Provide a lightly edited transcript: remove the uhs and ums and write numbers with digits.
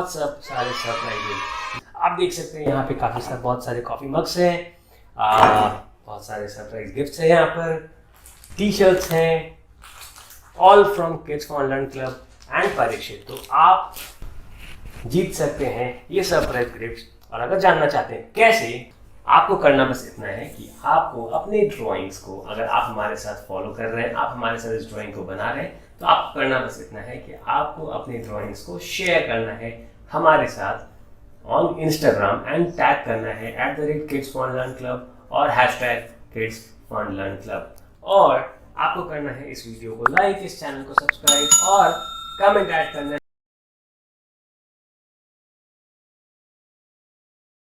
बहुत सब सारे सरप्राइजेज आप देख सकते हैं। यहाँ पे बहुत सारे कॉफ़ी मग्स हैं, बहुत सारे सरप्राइज गिफ्ट्स हैं, यहाँ पर टी शर्ट्स हैं, all from kids for learn club and Parikshit. तो आप जीत सकते हैं ये सरप्राइज गिफ्ट। और अगर जानना चाहते हैं कैसे, आपको करना बस इतना है कि आपको अपने ड्राइंग्स को, अगर आप हमारे साथ फॉलो कर रहे हैं, आप हमारे साथ इस ड्राइंग को बना रहे हैं, तो आपको करना बस इतना है कि आपको अपने ड्राइंग्स को शेयर करना है हमारे साथ ऑन इंस्टाग्राम एंड टैग करना है @kidsfunlearnclub और #kidsfunlearnclub। और आपको करना है इस वीडियो को लाइक, इस चैनल को सब्सक्राइब और कमेंट ऐड करना है।